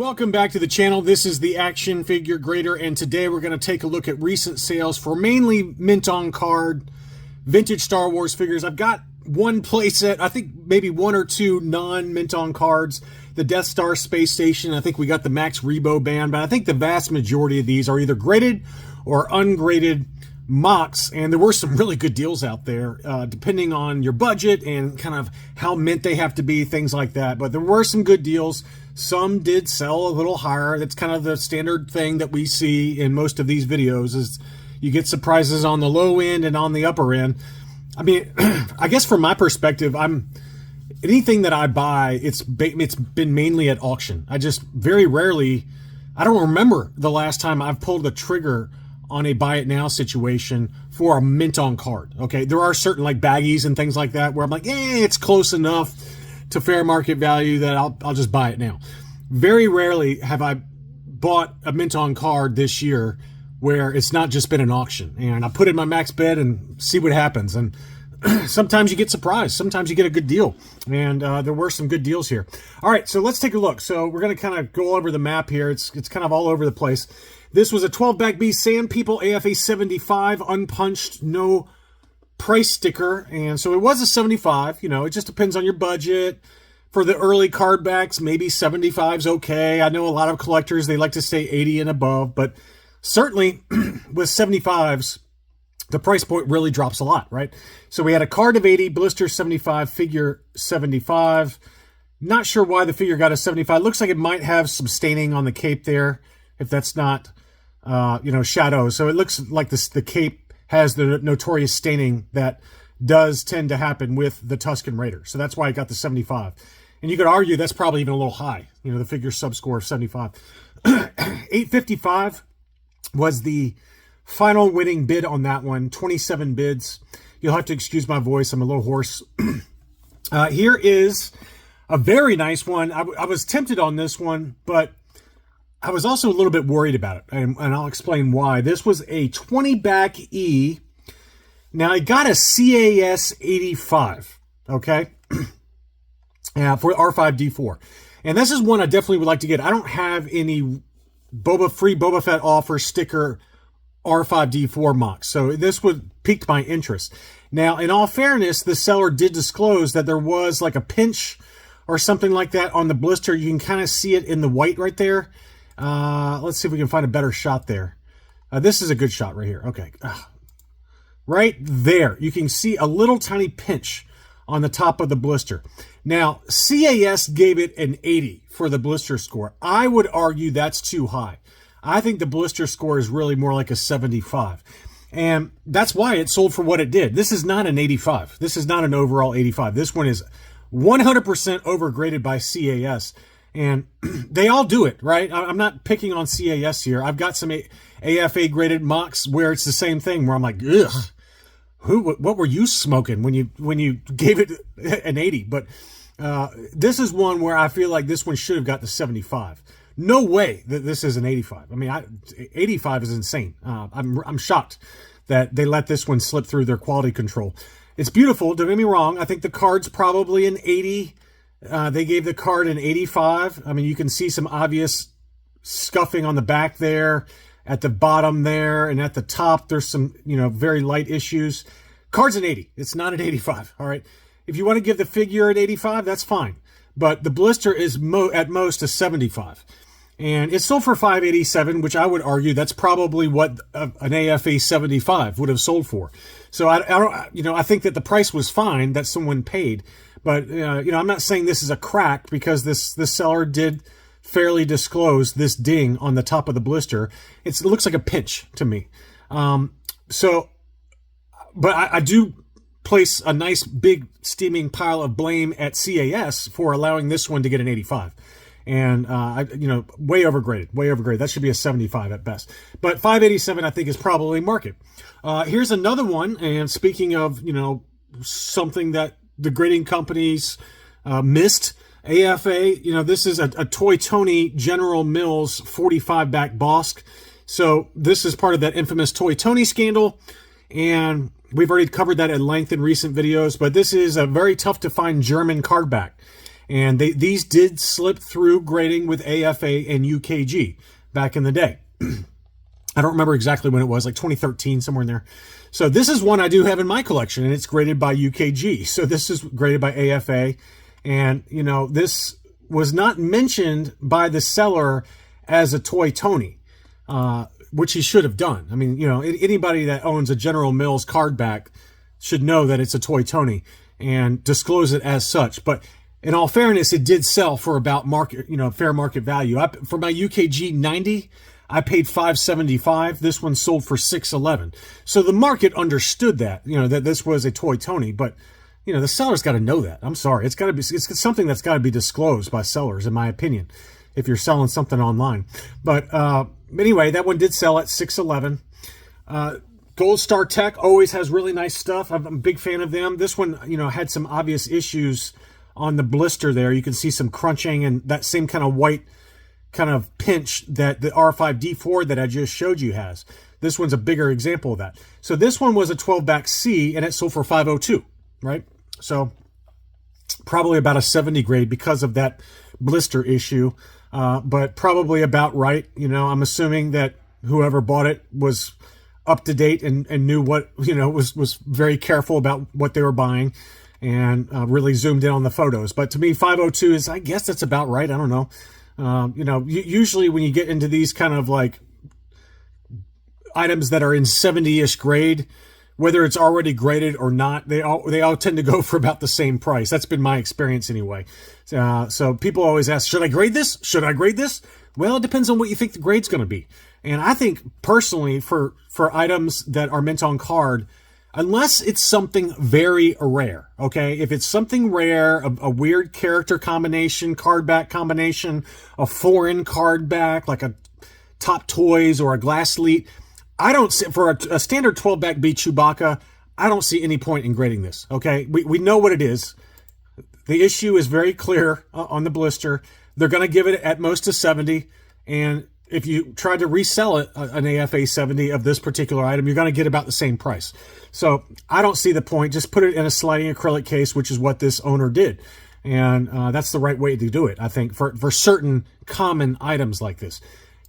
Welcome back to the channel. This is the Action Figure Grader, and today we're going to take a look at recent sales for mainly mint on card vintage Star Wars figures. I've got one playset, I think maybe one or two non-mint on cards. The Death Star Space Station, I think we got the Max Rebo band, but I think the vast majority of these are either graded or ungraded mocks, and there were some really good deals out there, depending on your budget and kind of how mint they have to be, things like that. But there were some good deals. Some did sell a little higher. That's kind of the standard thing that we see in most of these videos, is you get surprises on the low end and on the upper end. I mean, I guess from my perspective, anything that I buy, it's been mainly at auction. I just very rarely, I don't remember the last time I've pulled the trigger on a buy it now situation for a mint on card. Okay, there are certain like baggies and things like that where I'm like, it's close enough to fair market value that I'll just buy it now. Very rarely have I bought a mint on card this year where it's not just been an auction and I put in my max bid and see what happens. And sometimes you get surprised. Sometimes you get a good deal. And there were some good deals here. All right, so let's take a look. So we're going to kind of go over the map here. It's kind of all over the place. This was a 12-back B Sand People AFA 75, unpunched, no price sticker. And so it was a 75. You know, it just depends on your budget. For the early card backs, maybe 75's okay. I know a lot of collectors, they like to say 80 and above. But certainly with 75s, the price point really drops a lot, right? So we had a card of 80, blister 75, figure 75. Not sure why the figure got a 75. Looks like it might have some staining on the cape there, if that's not, shadows. So it looks like the cape has the notorious staining that does tend to happen with the Tusken Raider. So that's why it got the 75. And you could argue that's probably even a little high. You know, the figure sub-score of 75. 855 was the final winning bid on that one. 27 bids. You'll have to excuse my voice. I'm a little hoarse. Here is a very nice one. I was tempted on this one, but I was also a little bit worried about it, and I'll explain why. This was a 20-back E. Now, I got a CAS 85, okay, for R5D4. And this is one I definitely would like to get. I don't have any free Boba Fett offer sticker R5D4 mocks, so this would pique my interest. Now, in all fairness, the seller did disclose that there was like a pinch or something like that on the blister. You can kind of see it in the white right there. Let's see if we can find a better shot there. This is a good shot right here. Okay. Right there. You can see a little tiny pinch on the top of the blister. Now, CAS gave it an 80 for the blister score. I would argue that's too high. I think the blister score is really more like a 75. And that's why it sold for what it did. This is not an 85. This is not an overall 85. This one is 100% overgraded by CAS. And they all do it, right? I'm not picking on CAS here. I've got some AFA graded mocks where it's the same thing, where I'm like, ugh, what were you smoking when you gave it an 80? But this is one where I feel like this one should have got the 75. No way that this is an 85. I mean, 85 is insane. I'm shocked that they let this one slip through their quality control. It's beautiful. Don't get me wrong. I think the card's probably an 80. They gave the card an 85. I mean, you can see some obvious scuffing on the back there, at the bottom there, and at the top, there's some, very light issues. Card's an 80. It's not an 85, all right? If you want to give the figure an 85, that's fine. But the blister is at most a 75. And it's sold for $587, which I would argue that's probably what an AFA 75 would have sold for. So I think that the price was fine that someone paid. But, I'm not saying this is a crack, because this seller did fairly disclose this ding on the top of the blister. It looks like a pinch to me. But I do place a nice big steaming pile of blame at CAS for allowing this one to get an 85. And, way overgraded. That should be a 75 at best. But 587, I think, is probably market. Here's another one. And speaking of, something that the grading companies missed, AFA, this is a Toy Tony General Mills 45-back Bosk. So this is part of that infamous Toy Tony scandal. And we've already covered that at length in recent videos. But this is a very tough to find German cardback. And these did slip through grading with AFA and UKG back in the day. I don't remember exactly when it was, like 2013, somewhere in there. So this is one I do have in my collection, and it's graded by UKG. So this is graded by AFA. And, you know, this was not mentioned by the seller as a Toy Tony, which he should have done. I mean, you know, anybody that owns a General Mills Cardback should know that it's a Toy Tony and disclose it as such. But in all fairness, it did sell for about market, you know, fair market value. For my UKG 90, I paid $575. This one sold for $611. So the market understood that, you know, that this was a Toy Tony, but you know, the seller's got to know that. I'm sorry. It's something that's got to be disclosed by sellers, in my opinion, if you're selling something online. But anyway, that one did sell at $611. Gold Star Tech always has really nice stuff. I'm a big fan of them. This one, you know, had some obvious issues on the blister there. You can see some crunching and that same kind of white kind of pinch that the R5D4 that I just showed you has. This one's a bigger example of that. So this one was a 12-back C, and it sold for $502, right? So probably about a 70 grade because of that blister issue, but probably about right. You know, I'm assuming that whoever bought it was up to date and knew what, you know, was very careful about what they were buying and really zoomed in on the photos. But to me, 502 is, I guess that's about right. I don't know. You know, usually when you get into these kind of like items that are in 70-ish grade, whether it's already graded or not, they all tend to go for about the same price. That's been my experience anyway. So people always ask, should I grade this? Should I grade this? Well, it depends on what you think the grade's going to be. And I think personally for items that are mint on card, unless it's something very rare, okay? If it's something rare, a weird character combination, card back combination, a foreign card back, like a Top Toys or a Glass Elite, I don't see, for a standard 12-back B Chewbacca, I don't see any point in grading this, okay? We know what it is. The issue is very clear on the blister. They're going to give it at most a 70, and if you try to resell it, an AFA 70 of this particular item, you're going to get about the same price. So I don't see the point. Just put it in a sliding acrylic case, which is what this owner did. And that's the right way to do it, I think, for certain common items like this.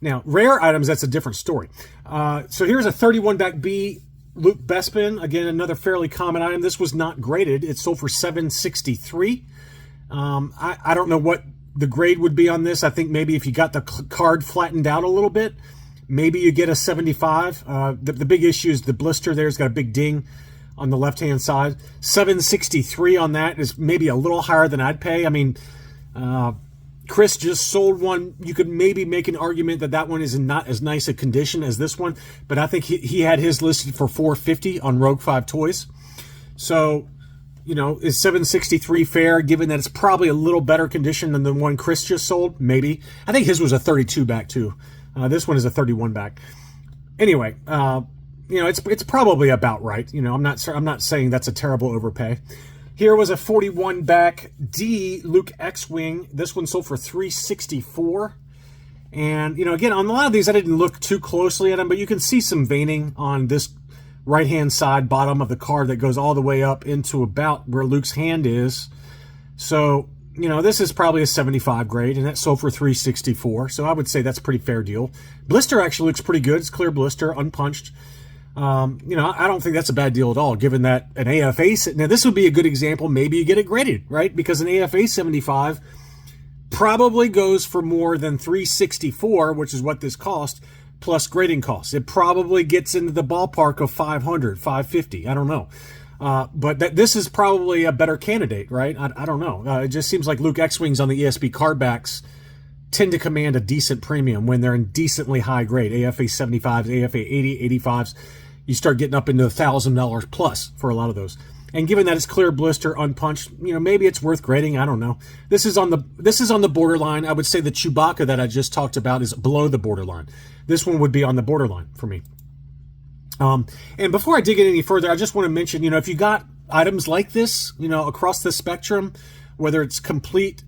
Now, rare items, that's a different story. So here's a 31-back B Luke Bespin. Again, another fairly common item. This was not graded. It sold for $763. I don't know what the grade would be on this. I think maybe if you got the card flattened out a little bit, maybe you get a 75. The big issue is the blister there. It's got a big ding on the left-hand side. 763 on that is maybe a little higher than I'd pay. I mean, Chris just sold one. You could maybe make an argument that that one is in not as nice a condition as this one, but I think he had his listed for $450 on Rogue 5 Toys. So, you know, is $763 fair, given that it's probably a little better condition than the one Chris just sold? Maybe. I think his was a 32-back too. This one is a 31-back. Anyway, you know, it's probably about right. You know, I'm not saying that's a terrible overpay. Here was a 41-back D Luke X-Wing. This one sold for $364. And, you know, again, on a lot of these, I didn't look too closely at them, but you can see some veining on this right-hand side bottom of the card that goes all the way up into about where Luke's hand is. So, you know, this is probably a 75 grade, and that sold for $364. So I would say that's a pretty fair deal. Blister actually looks pretty good. It's clear blister, unpunched. You know, I don't think that's a bad deal at all, given that an AFA... Now, this would be a good example. Maybe you get it graded, right? Because an AFA 75 probably goes for more than $364, which is what this cost, plus grading costs. It probably gets into the ballpark of $500, $550. I don't know. But this is probably a better candidate, right? I don't know. It just seems like Luke X-Wings on the ESB cardbacks tend to command a decent premium when they're in decently high grade. AFA 75s, AFA 80, 85s. You start getting up into $1,000 plus for a lot of those. And given that it's clear blister, unpunched, you know, maybe it's worth grading. I don't know. This is on the borderline. I would say the Chewbacca that I just talked about is below the borderline. This one would be on the borderline for me. And before I dig in any further, I just want to mention, you know, if you got items like this, you know, across the spectrum, whether it's complete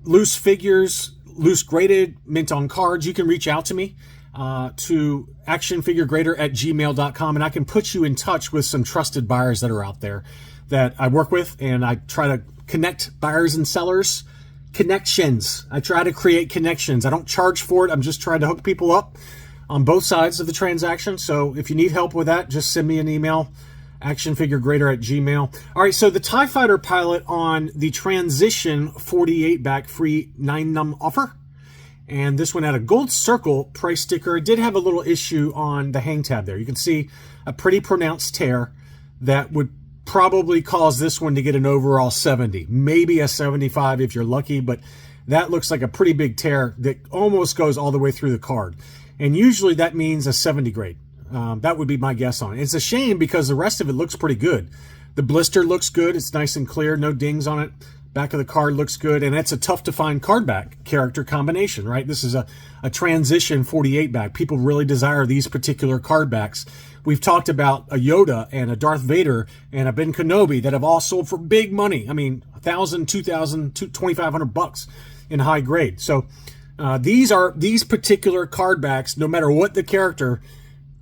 loose figures, loose graded, mint on cards, you can reach out to me to actionfiguregrader@gmail.com, and I can put you in touch with some trusted buyers that are out there that I work with, and I try to connect buyers and sellers. Connections. I try to create connections. I don't charge for it. I'm just trying to hook people up on both sides of the transaction. So if you need help with that, just send me an email, actionfiguregrader@gmail. All right, so the TIE Fighter pilot on the Transition 48 back free 9-num offer. And this one had a gold circle price sticker. It did have a little issue on the hang tab there. You can see a pretty pronounced tear that would probably cause this one to get an overall 70, maybe a 75 if you're lucky, but that looks like a pretty big tear that almost goes all the way through the card. And usually that means a 70 grade. That would be my guess on it. It's a shame because the rest of it looks pretty good. The blister looks good. It's nice and clear, no dings on it. Back of the card looks good, and it's a tough to find Cardback character combination, right? This is a Transition 48 back. People really desire these particular Cardbacks. We've talked about a Yoda and a Darth Vader and a Ben Kenobi that have all sold for big money. I mean, $1,000, $2,000, $2,500 in high grade. So these particular Cardbacks, no matter what the character,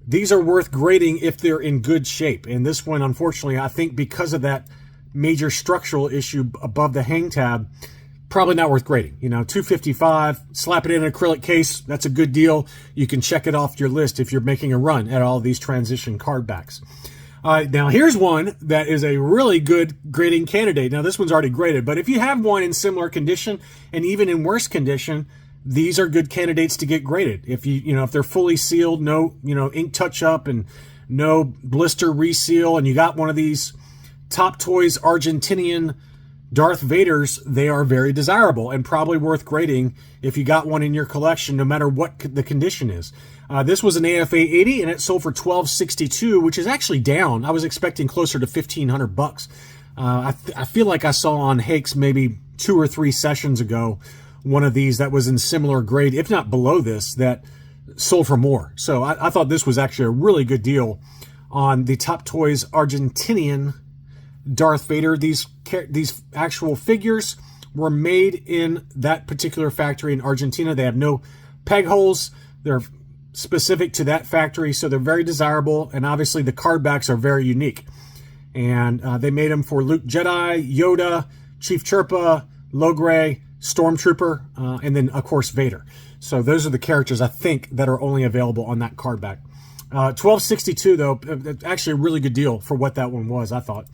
these are worth grading if they're in good shape. And this one, unfortunately, I think because of that major structural issue above the hang tab, probably not worth grading. You know, $255, slap it in an acrylic case, that's a good deal. You can check it off your list if you're making a run at all these Transition Cardbacks. All right, now here's one that is a really good grading candidate. Now this one's already graded, but if you have one in similar condition and even in worse condition, these are good candidates to get graded. If if they're fully sealed, no, ink touch up and no blister reseal, and you got one of these Top Toys Argentinian Darth Vaders, they are very desirable and probably worth grading if you got one in your collection, no matter what the condition is. This was an AFA 80 and it sold for $1,262, which is actually down. I was expecting closer to $1,500. I feel like I saw on Hakes maybe 2 or 3 sessions ago one of these that was in similar grade, if not below this, that sold for more. So I thought this was actually a really good deal on the Top Toys Argentinian Darth Vader. These actual figures were made in that particular factory in Argentina. They have no peg holes. They're specific to that factory, so they're very desirable, and obviously the Cardbacks are very unique. And they made them for Luke Jedi, Yoda, Chief Chirpa, Logray, Stormtrooper, and then of course Vader. So those are the characters I think that are only available on that Cardback. $1,262 though, actually a really good deal for what that one was, I thought.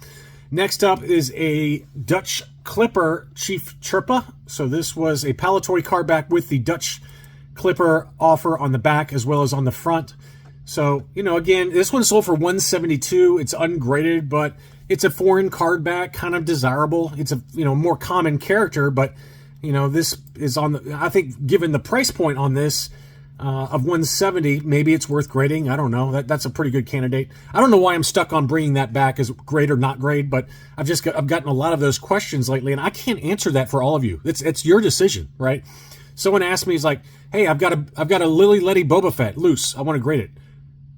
Next up is a Dutch Clipper Chief Chirpa. So this was a Palatoy Cardback with the Dutch Clipper offer on the back as well as on the front. So, again, this one sold for $172. It's ungraded, but it's a foreign Cardback, kind of desirable. It's a, more common character, but, this is on the, I think given the price point on this, of $170, maybe it's worth grading. I don't know. That's a pretty good candidate. I don't know why I'm stuck on bringing that back as grade or not grade, but I've gotten a lot of those questions lately, and I can't answer that for all of you. It's your decision, right? Someone asked me, he's like, "Hey, I've got a Lily Letty Boba Fett loose. I want to grade it.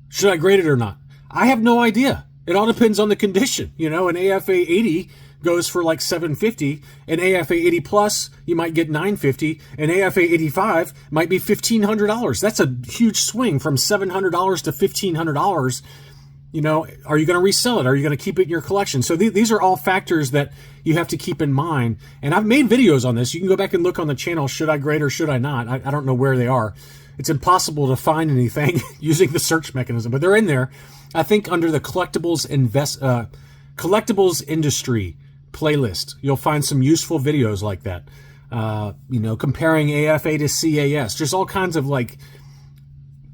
Should I grade it or not?" I have no idea. It all depends on the condition. An AFA 80 goes for like $750. An AFA 80 plus, you might get $950. An AFA 85 might be $1,500. That's a huge swing from $700 to $1,500. Are you going to resell it? Are you going to keep it in your collection? So these are all factors that you have to keep in mind. And I've made videos on this. You can go back and look on the channel. Should I grade or should I not? I don't know where they are. It's impossible to find anything using the search mechanism, but they're in there. I think under the collectibles industry playlist, you'll find some useful videos like that. Comparing AFA to CAS. There's all kinds of like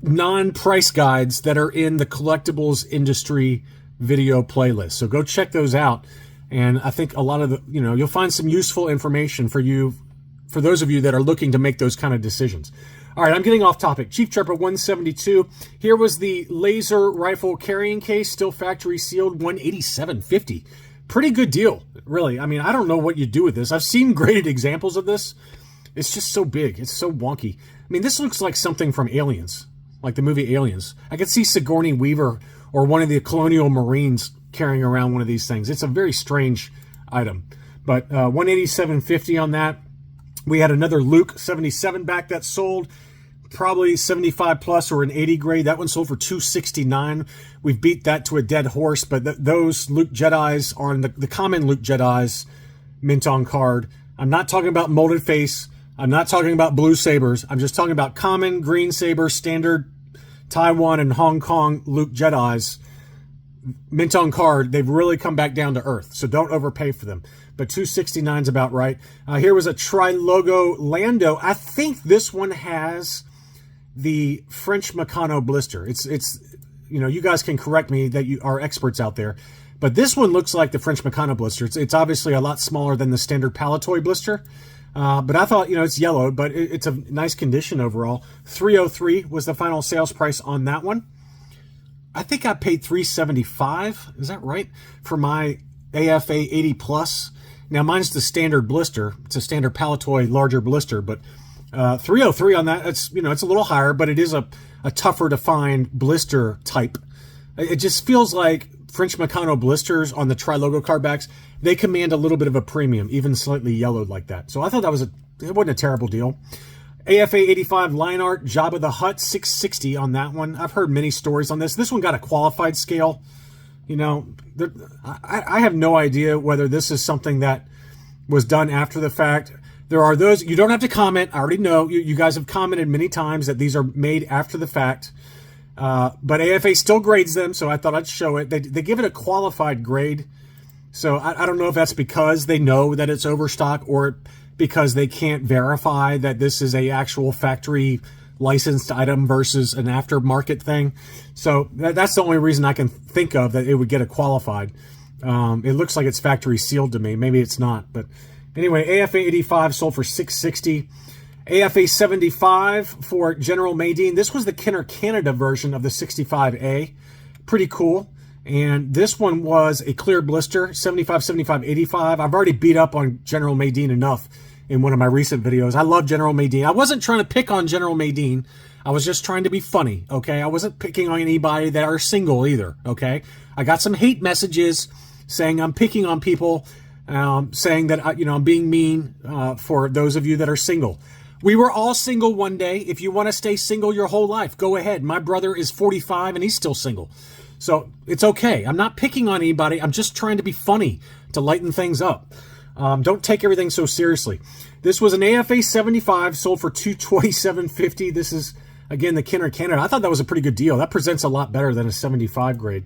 non-price guides that are in the collectibles industry video playlist. So go check those out. And I think a lot of you'll find some useful information for those of you that are looking to make those kind of decisions. All right, I'm getting off topic. Chief Chirpa 172. Here was the laser rifle carrying case, still factory sealed, $187.50. Pretty good deal, really. I mean, I don't know what you do with this. I've seen graded examples of this. It's just so big. It's so wonky. I mean, this looks like something from Aliens, like the movie Aliens. I could see Sigourney Weaver or one of the Colonial Marines carrying around one of these things. It's a very strange item. But $187.50 on that. We had another Luke 77 back that sold, probably 75 plus or an 80 grade. That one sold for $269. We've beat that to a dead horse, but those Luke Jedis are the common Luke Jedis mint on card. I'm not talking about molded face. I'm not talking about blue sabers. I'm just talking about common green saber, standard Taiwan and Hong Kong Luke Jedis. Mint on card, they've really come back down to earth, so don't overpay for them. But 269 is about right. Here was a Tri-Logo Lando. I think this one has the French Meccano blister. It's you know, you guys can correct me that you are experts out there, but this one looks like the French Meccano blister. It's obviously a lot smaller than the standard Palatoy blister, but I thought, you know, it's yellow, but it's a nice condition overall. 303 was the final sales price on that one. I think I paid $375. Is that right? For my AFA 80 Plus. Now mine's the standard blister. It's a standard Palatoy larger blister, but 303 on that. It's, you know, it's a little higher, but it is a tougher to find blister type. It just feels like French Meccano blisters on the Tri-Logo Cardbacks, they command a little bit of a premium, even slightly yellowed like that. So I thought it wasn't a terrible deal. AFA 85 line art, Jabba the Hutt, 660 on that one. I've heard many stories on this. This one got a qualified scale. You know, I have no idea whether this is something that was done after the fact. There are those, you don't have to comment. I already know. You guys have commented many times that these are made after the fact. But AFA still grades them, so I thought I'd show it. They give it a qualified grade. So I don't know if that's because they know that it's overstock or because they can't verify that this is a actual factory licensed item versus an aftermarket thing. So that's the only reason I can think of that it would get a qualified. It looks like it's factory sealed to me. Maybe it's not. But anyway, AFA 85 sold for $660. AFA 75 for General Madine. This was the Kenner Canada version of the 65A. Pretty cool. And this one was a clear blister, 75, 75, 85. I've already beat up on General Madine enough in one of my recent videos. I love General Madine. I wasn't trying to pick on General Madine. I was just trying to be funny, okay? I wasn't picking on anybody that are single either, okay? I got some hate messages saying I'm picking on people, saying that I'm being mean for those of you that are single. We were all single one day. If you want to stay single your whole life, go ahead. My brother is 45 and he's still single. So it's okay. I'm not picking on anybody. I'm just trying to be funny to lighten things up. Don't take everything so seriously. This was an AFA 75, sold for $227.50. This is, again, the Kenner Canada. I thought that was a pretty good deal. That presents a lot better than a 75 grade.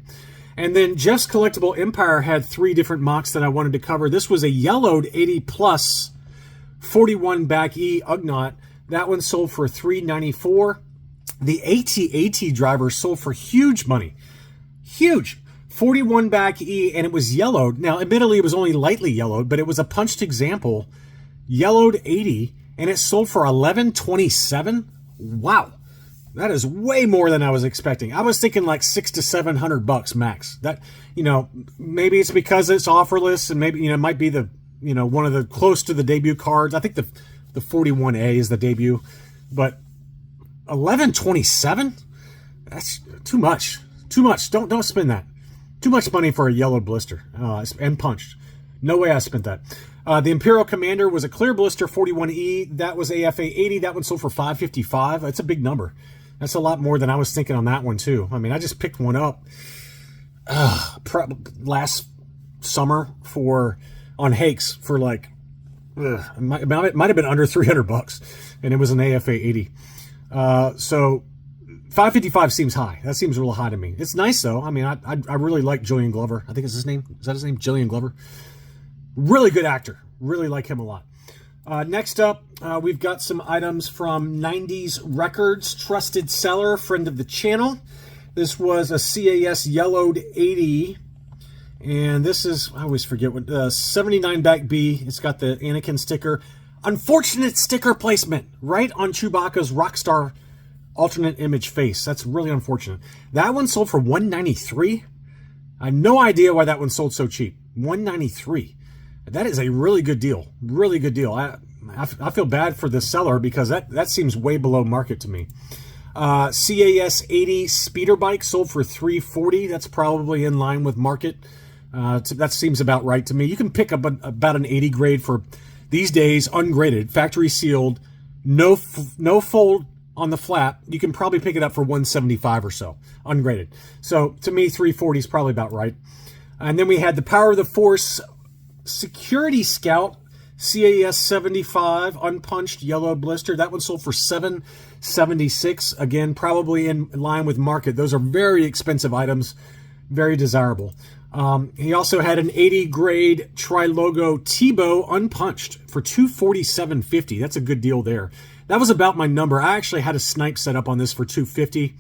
And then Jeff's Collectible Empire had 3 different mocks that I wanted to cover. This was a yellowed 80 plus 41 back E Ugnaught. That one sold for $394. The AT-AT driver sold for huge money. Huge. 41 back E, and it was yellowed. Now, admittedly, it was only lightly yellowed, but it was a punched example. Yellowed 80, and it sold for $1127. Wow. That is way more than I was expecting. I was thinking like $600 to $700 max. That, maybe it's because it's offerless, and maybe, it might be the, one of the close to the debut cards. I think the 41A is the debut, but $1127? That's too much. Too much. Don't spend that. Too much money for a yellow blister and punched. No way I spent that. The Imperial Commander was a clear blister 41E. That was AFA 80. That one sold for $555. That's a big number. That's a lot more than I was thinking on that one too. I mean, I just picked one up last summer on Hakes for like it might have been under $300, and it was an AFA 80. So $555 seems high. That seems real high to me. It's nice though. I mean, I really like Julian Glover. I think it's his name. Is that his name? Julian Glover. Really good actor. Really like him a lot. Next up, we've got some items from 90s Records, trusted seller, friend of the channel. This was a CAS yellowed 80. And this is, I always forget what, 79 back B. It's got the Anakin sticker. Unfortunate sticker placement right on Chewbacca's Rockstar alternate image face. That's really unfortunate. That one sold for $193. I have no idea why that one sold so cheap. $193. That is a really good deal. Really good deal. I feel bad for the seller because that seems way below market to me. CAS 80 speeder bike sold for $340. That's probably in line with market. That seems about right to me. You can pick up about an 80 grade for these days, ungraded, factory sealed, no fold on the flap. You can probably pick it up for $175 or so, ungraded. So to me, $340 is probably about right. And then we had the Power of the Force Security Scout CAS 75 unpunched yellow blister. That one sold for $776. Again, probably in line with market. Those are very expensive items, very desirable. He also had an 80 grade Tri-Logo Tebow unpunched for $247.50. That's a good deal there. That was about my number. I actually had a snipe set up on this for $250,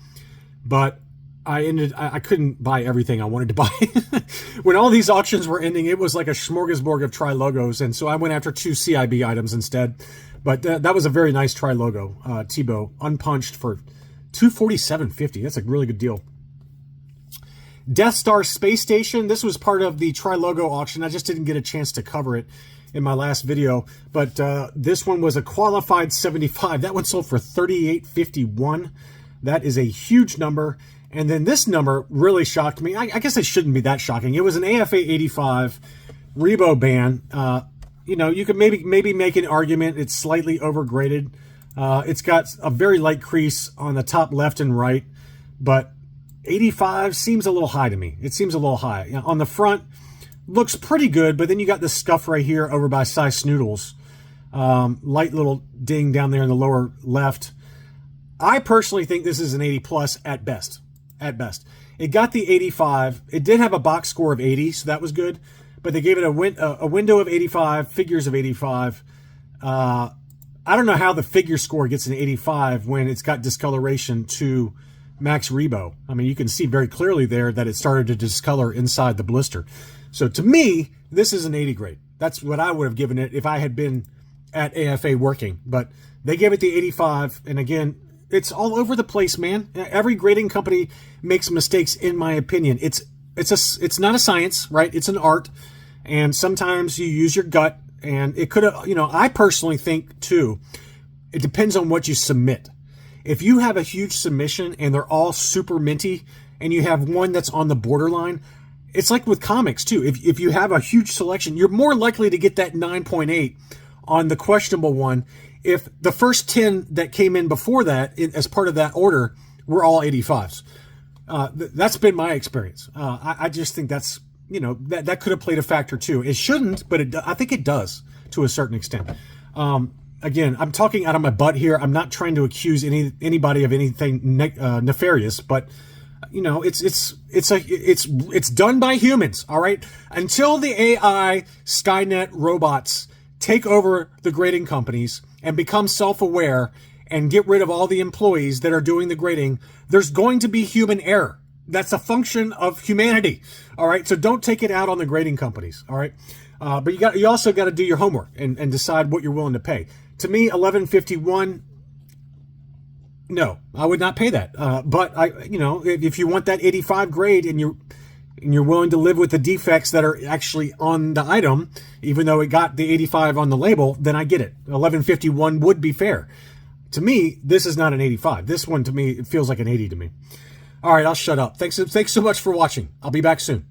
but I couldn't buy everything I wanted to buy. When all these auctions were ending, it was like a smorgasbord of Tri-Logos, and so I went after 2 CIB items instead. But that was a very nice Tri-Logo Tebow unpunched for $247.50. That's a really good deal. Death Star Space Station. This was part of the Tri-Logo auction. I just didn't get a chance to cover it in my last video, but this one was a qualified 75. That one sold for $38.51. That is a huge number. And then this number really shocked me. I guess it shouldn't be that shocking. It was an AFA 85 Rebo band. You know, you could maybe make an argument it's slightly overgraded. It's got a very light crease on the top left and right, but 85 seems a little high to me. It seems a little high. You know, on the front, looks pretty good, but then you got this scuff right here over by Cy Snoodles. Light little ding down there in the lower left. I personally think this is an 80 plus at best. At best. It got the 85. It did have a box score of 80, so that was good. But they gave it a window of 85, figures of 85. I don't know how the figure score gets an 85 when it's got discoloration to Max Rebo. I mean, you can see very clearly there that it started to discolor inside the blister. So to me, this is an 80 grade. That's what I would have given it if I had been at AFA working. But they gave it the 85, and again, it's all over the place, man. Every grading company makes mistakes, in my opinion. It's not a science, right? It's an art, and sometimes you use your gut, and it could have, you know, I personally think too, it depends on what you submit. If you have a huge submission and they're all super minty, and you have one that's on the borderline, it's like with comics too. If you have a huge selection, you're more likely to get that 9.8 on the questionable one if the first 10 that came in before that, as part of that order, were all 85s. That's been my experience. I just think that's, you know, that could have played a factor too. It shouldn't, but I think it does to a certain extent. Again, I'm talking out of my butt here. I'm not trying to accuse anybody of anything nefarious, but you know, it's done by humans. All right. Until the AI Skynet robots take over the grading companies and become self-aware and get rid of all the employees that are doing the grading, there's going to be human error. That's a function of humanity. All right. So don't take it out on the grading companies. All right. But you also got to do your homework and decide what you're willing to pay. To me, $11.51. No, I would not pay that. But you know, if you want that 85 grade and you're willing to live with the defects that are actually on the item, even though it got the 85 on the label, then I get it. $11.51 would be fair. To me, this is not an 85. This one, to me, it feels like an 80 to me. All right, I'll shut up. Thanks so much for watching. I'll be back soon.